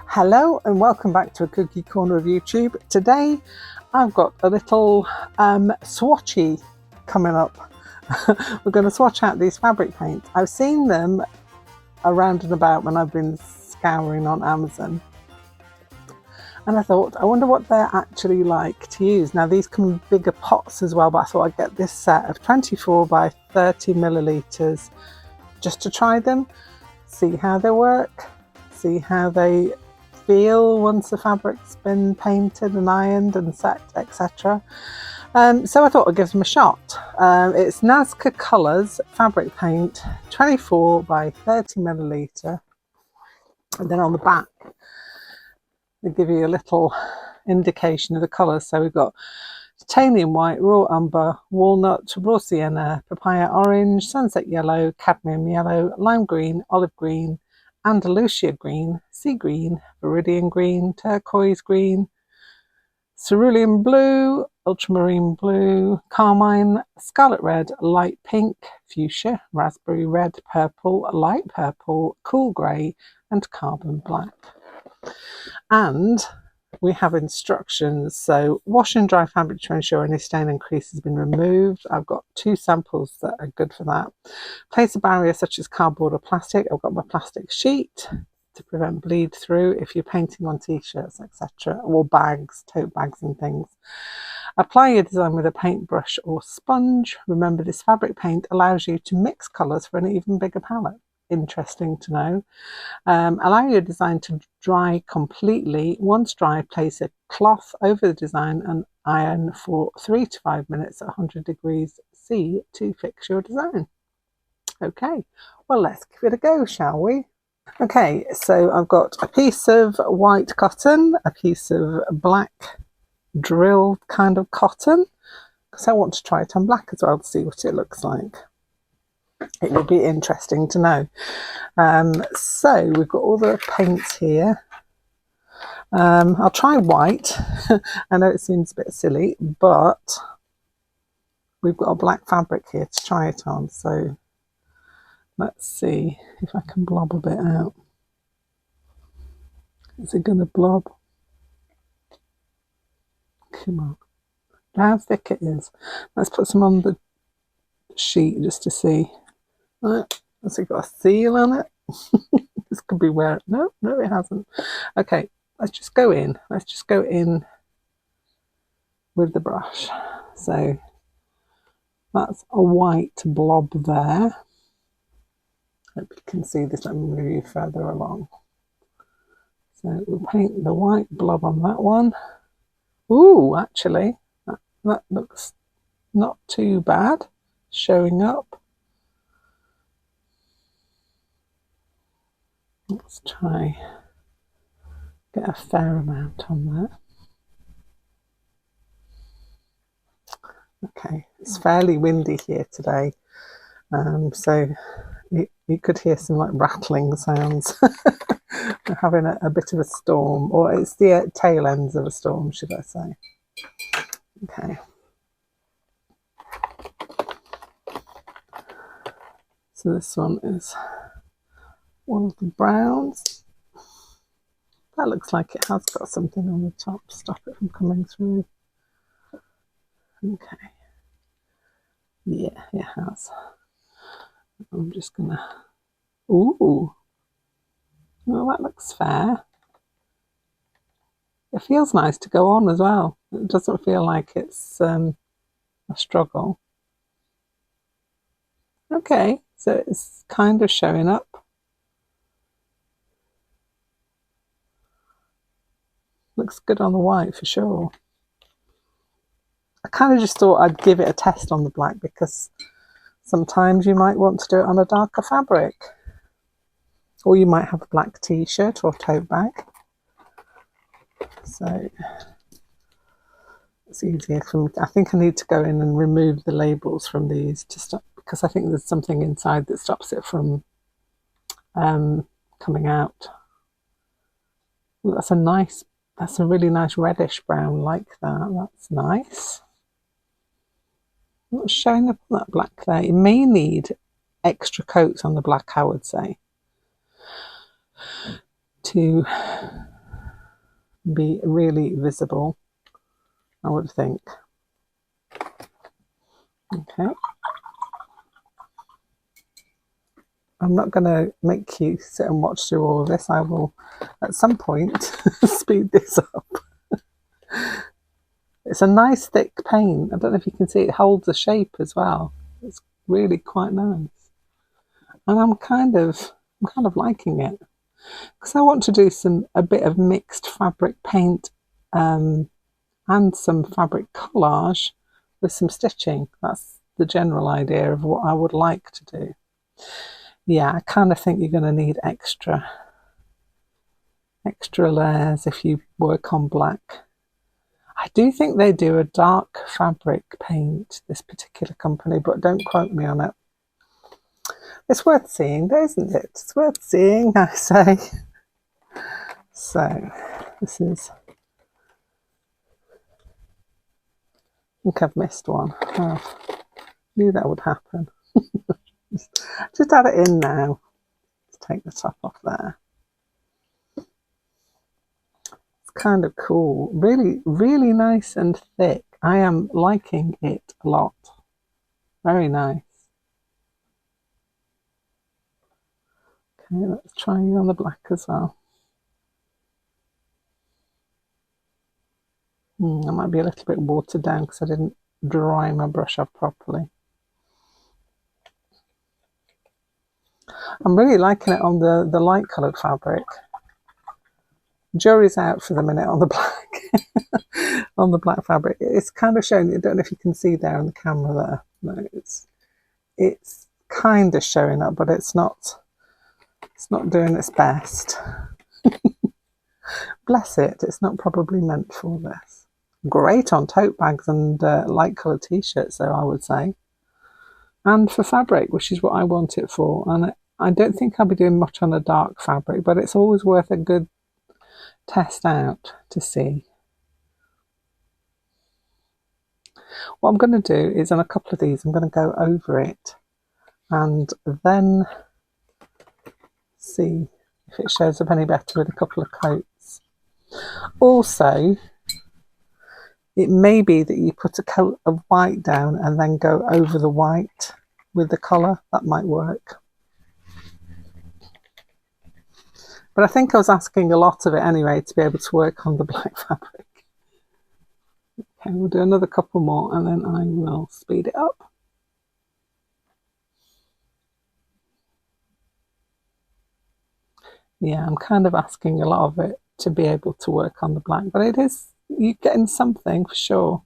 Hello and welcome back to a Kooky Corner of YouTube. Today I've got a little swatchy coming up. We're going to swatch out these fabric paints. I've seen them around and about when I've been scouring on Amazon, and I thought, I wonder what they're actually like to use. Now these come in bigger pots as well, but I thought I'd get this set of 24 by 30 millilitres just to try them, see how they work, see how they feel once the fabric's been painted and ironed and set, etc. So I thought I'd give them a shot. It's NAZCA Colours fabric paint, 24 by 30 millilitre, and then on the back they give you a little indication of the colours. So we've got titanium white, raw umber, walnut, raw sienna, papaya orange, sunset yellow, cadmium yellow, lime green, olive green, Andalusia green, sea green, viridian green, turquoise green, cerulean blue, ultramarine blue, carmine, scarlet red, light pink, fuchsia, raspberry red, purple, light purple, cool grey and carbon black. And we have instructions. So wash and dry fabric to ensure any stain and crease has been removed. I've got 2 samples that are good for that. Place a barrier such as cardboard or plastic. I've got my plastic sheet to prevent bleed through if you're painting on t-shirts, etc., or bags, tote bags and things. Apply your design with a paintbrush or sponge. Remember, this fabric paint allows you to mix colours for an even bigger palette. Interesting to know. Allow your design to dry completely. Once dry, place a cloth over the design and iron for 3 to 5 minutes at 100 degrees C to fix your design. Okay, well, let's give it a go, shall we? Okay, so I've got a piece of white cotton, a piece of black drill kind of cotton, because I want to try it on black as well to see what it looks like. It will be interesting to know. So we've got all the paints here. I'll try white. I know it seems a bit silly, but we've got a black fabric here to try it on. So let's see if I can blob a bit out. Is it going to blob? Come on. How thick it is. Let's put some on the sheet just to see. Right, has it got a seal on it? This could be where, no, it hasn't. Okay, let's just go in. Let's just go in with the brush. So that's a white blob there. Hope you can see this. Let me move you further along. So we'll paint the white blob on that one. Ooh, actually, that looks not too bad. Showing up. Let's try get a fair amount on there. Okay, it's fairly windy here today, so you could hear some like rattling sounds. We're having a bit of a storm, or it's the tail ends of a storm, should I say. Okay. So this one is one of the browns. That looks like it has got something on the top to stop it from coming through. Okay. Yeah, it has. I'm just gonna... Ooh. Well, that looks fair. It feels nice to go on as well. It doesn't feel like it's a struggle. Okay, so it's kind of showing up. Looks good on the white for sure. I kind of just thought I'd give it a test on the black because sometimes you might want to do it on a darker fabric. Or you might have a black t-shirt or tote bag. So it's easier for me. I think I need to go in and remove the labels from these to stop, because I think there's something inside that stops it from coming out. Ooh, that's a nice That's a really nice reddish brown like that. That's nice. Not showing up on that black there. It may need extra coats on the black, I would say, to be really visible, I would think. Okay. I'm not going to make you sit and watch through all of this. I will, at some point, speed this up. It's a nice thick paint. I don't know if you can see it holds the shape as well. It's really quite nice. And I'm kind of liking it. Because I want to do a bit of mixed fabric paint and some fabric collage with some stitching. That's the general idea of what I would like to do. Yeah, I kind of think you're going to need extra layers if you work on black. I do think they do a dark fabric paint, this particular company, but don't quote me on it. It's worth seeing, isn't it? It's worth seeing, I say. So, this is... I think I've missed one. Oh, knew that would happen. Just add it in now. Let's take the top off there. It's kind of cool. Really, really nice and thick. I am liking it a lot. Very nice. Okay, let's try it on the black as well. I might be a little bit watered down because I didn't dry my brush off properly. I'm really liking it on the light coloured fabric. Jury's out for the minute on the black. On the black fabric. It's kind of showing, I don't know if you can see there on the camera there. No, it's kind of showing up, but it's not doing its best. Bless it, it's not probably meant for this. Great on tote bags and light coloured t-shirts though, I would say. And for fabric, which is what I want it for. And I don't think I'll be doing much on a dark fabric, but it's always worth a good test out to see. What I'm going to do is on a couple of these, I'm going to go over it and then see if it shows up any better with a couple of coats. Also, it may be that you put a coat of white down and then go over the white with the colour. That might work. But I think I was asking a lot of it anyway to be able to work on the black fabric. Okay, we'll do another couple more and then I will speed it up. Yeah, I'm kind of asking a lot of it to be able to work on the black, but it is, you're getting something for sure.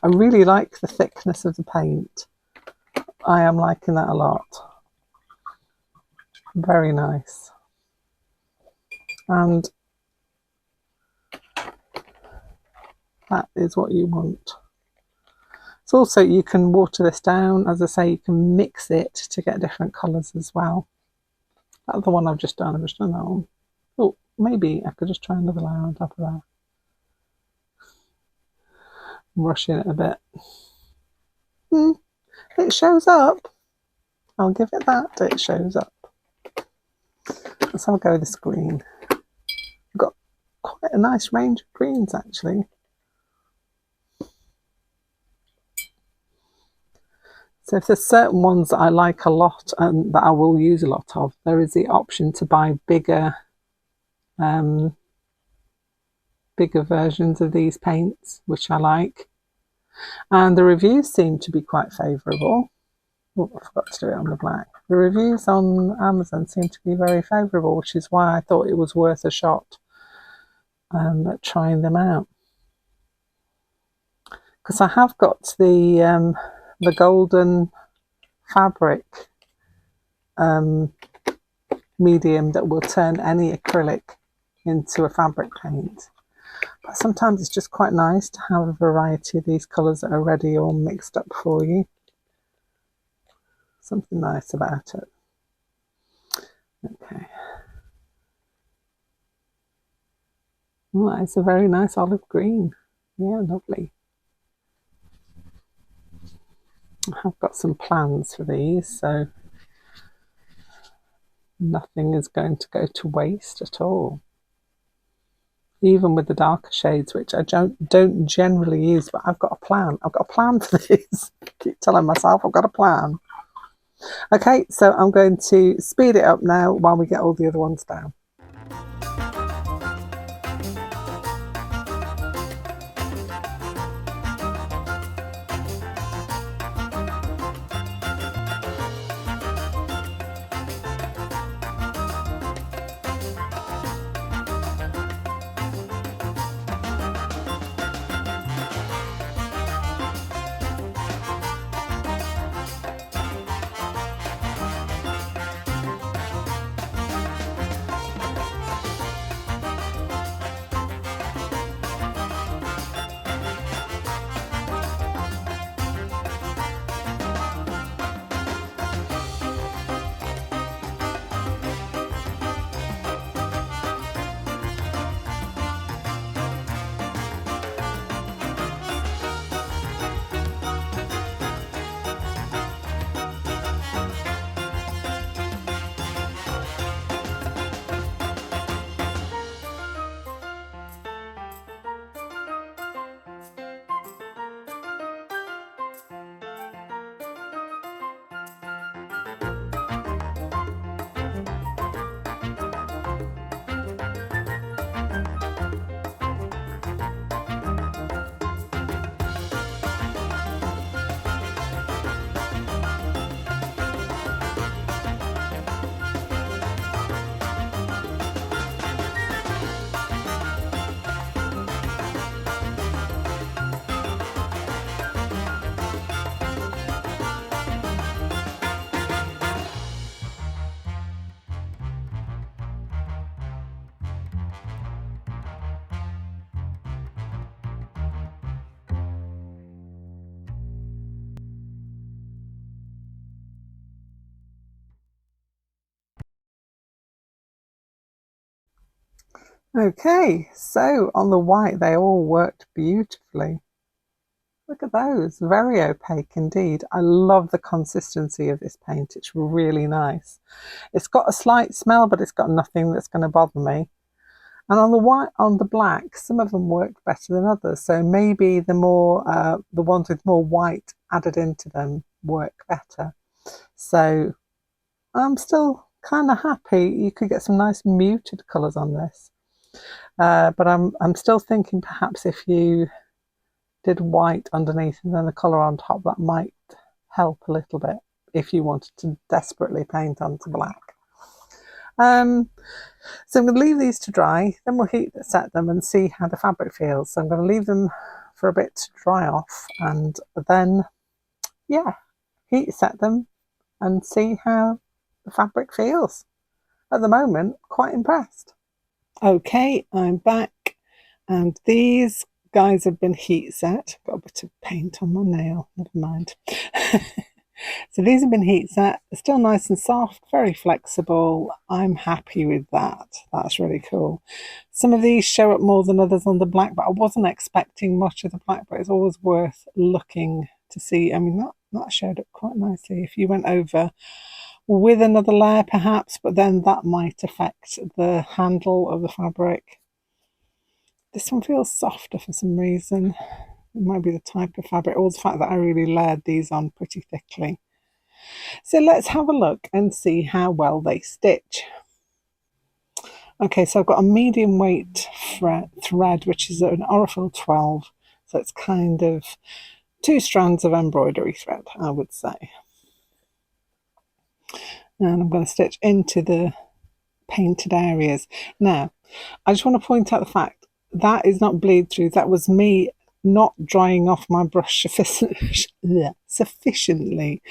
I really like the thickness of the paint. I am liking that a lot. Very nice. And that is what you want. So also you can water this down. As I say, you can mix it to get different colours as well. That's the one I've just done. I've just done that one. Oh, maybe I could just try another layer on top of that. I'm rushing it a bit. It shows up. I'll give it that. It shows up. Let's have a go with this green. I've got quite a nice range of greens actually. So if there's certain ones that I like a lot and that I will use a lot of, there is the option to buy bigger versions of these paints, which I like. And the reviews seem to be quite favourable. Oh, I forgot to do it on the black. The reviews on Amazon seem to be very favourable, which is why I thought it was worth a shot trying them out. Because I have got the golden fabric medium that will turn any acrylic into a fabric paint. But sometimes it's just quite nice to have a variety of these colours that are already all mixed up for you. Something nice about it. Okay. Oh, it's a very nice olive green. Yeah, lovely. I've got some plans for these, so nothing is going to go to waste at all. Even with the darker shades, which I don't generally use, but I've got a plan. I've got a plan for these. I keep telling myself I've got a plan. Okay, so I'm going to speed it up now while we get all the other ones down. Okay, so on the white they all worked beautifully. Look at those, very opaque indeed. I love the consistency of this paint, it's really nice. It's got a slight smell, but it's got nothing that's going to bother me. And on the white, on the black, some of them worked better than others. So maybe the ones with more white added into them work better. So I'm still kind of happy. You could get some nice muted colours on this. But I'm still thinking perhaps if you did white underneath and then the colour on top, that might help a little bit if you wanted to desperately paint onto black. So I'm going to leave these to dry, then we'll heat set them and see how the fabric feels. So I'm going to leave them for a bit to dry off and then, yeah, heat set them and see how the fabric feels. At the moment, quite impressed. Okay, I'm back and these guys have been heat set. Got a bit of paint on my nail, never mind. So these have been heat set, still nice and soft, very flexible. I'm happy with that. That's really cool. Some of these show up more than others on the black, but I wasn't expecting much of the black, but it's always worth looking to see. I mean, that showed up quite nicely. If you went over with another layer perhaps, but then that might affect the handle of the fabric. This one feels softer for some reason. It might be the type of fabric or the fact that I really layered these on pretty thickly. So let's have a look and see how well they stitch. Okay, so I've got a medium weight thread, which is an Aurifil 12. So it's kind of 2 strands of embroidery thread, I would say. And I'm going to stitch into the painted areas. Now, I just want to point out the fact that is not bleed through. That was me not drying off my brush sufficiently.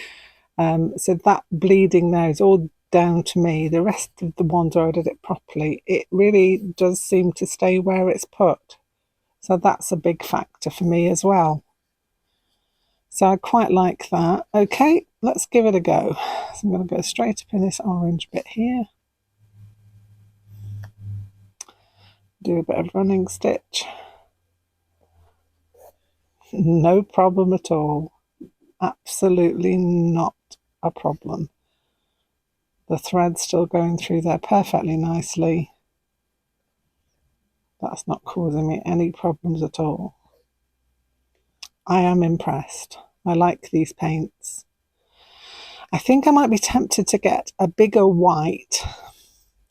So that bleeding there is all down to me. The rest of the ones where I did it properly, it really does seem to stay where it's put. So that's a big factor for me as well. So I quite like that. Okay, let's give it a go. So I'm going to go straight up in this orange bit here. Do a bit of running stitch. No problem at all. Absolutely not a problem. The thread's still going through there perfectly nicely. That's not causing me any problems at all. I am impressed. I like these paints. I think I might be tempted to get a bigger white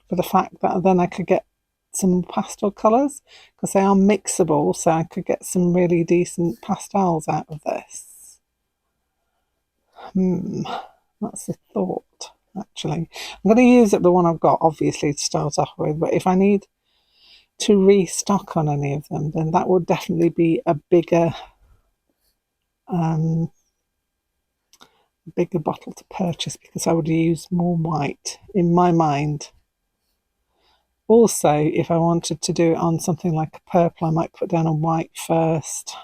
for the fact that then I could get some pastel colours, because they are mixable, so I could get some really decent pastels out of this. That's a thought, actually. I'm going to use up the one I've got, obviously, to start off with, but if I need to restock on any of them, then that would definitely be a bigger bottle to purchase, because I would use more white in my mind. Also, if I wanted to do it on something like a purple, I might put down a white first.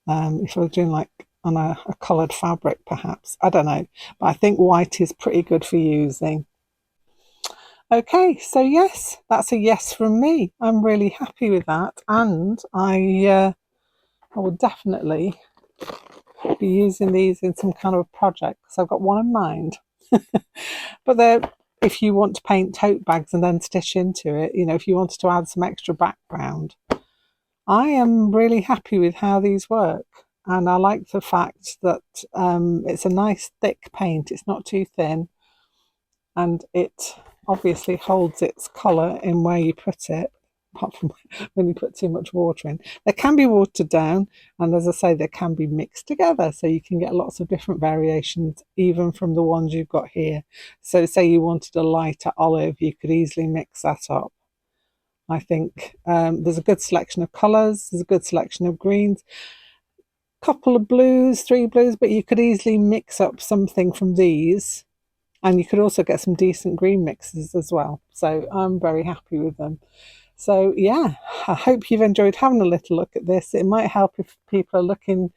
If I was doing like on a coloured fabric, perhaps. I don't know. But I think white is pretty good for using. Okay, so yes, that's a yes from me. I'm really happy with that. And I will definitely be using these in some kind of a project, because I've got one in mind. But they're, if you want to paint tote bags and then stitch into it, you know, if you wanted to add some extra background, I am really happy with how these work. And I like the fact that it's a nice thick paint, it's not too thin, and it obviously holds its colour in where you put it, apart from when you put too much water in. They can be watered down, and as I say, they can be mixed together, so you can get lots of different variations even from the ones you've got here. So say you wanted a lighter olive, you could easily mix that up. I think there's a good selection of colours, there's a good selection of greens, couple of blues, 3 blues, but you could easily mix up something from these, and you could also get some decent green mixes as well. So I'm very happy with them. So yeah, I hope you've enjoyed having a little look at this. It might help if people are looking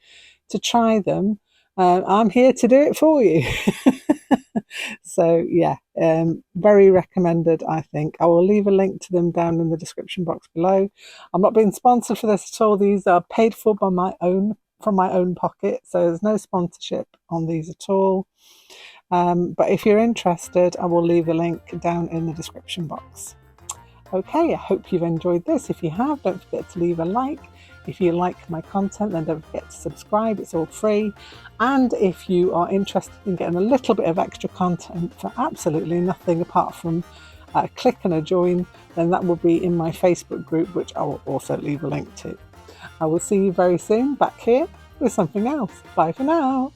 to try them. I'm here to do it for you. So yeah, very recommended, I think. I will leave a link to them down in the description box below. I'm not being sponsored for this at all. These are paid for by from my own pocket, so there's no sponsorship on these at all. But if you're interested, I will leave a link down in the description box. Okay, I hope you've enjoyed this. If you have, don't forget to leave a like. If you like my content, then don't forget to subscribe. It's all free. And if you are interested in getting a little bit of extra content for absolutely nothing apart from a click and a join, then that will be in my Facebook group, which I will also leave a link to. I will see you very soon back here with something else. Bye for now.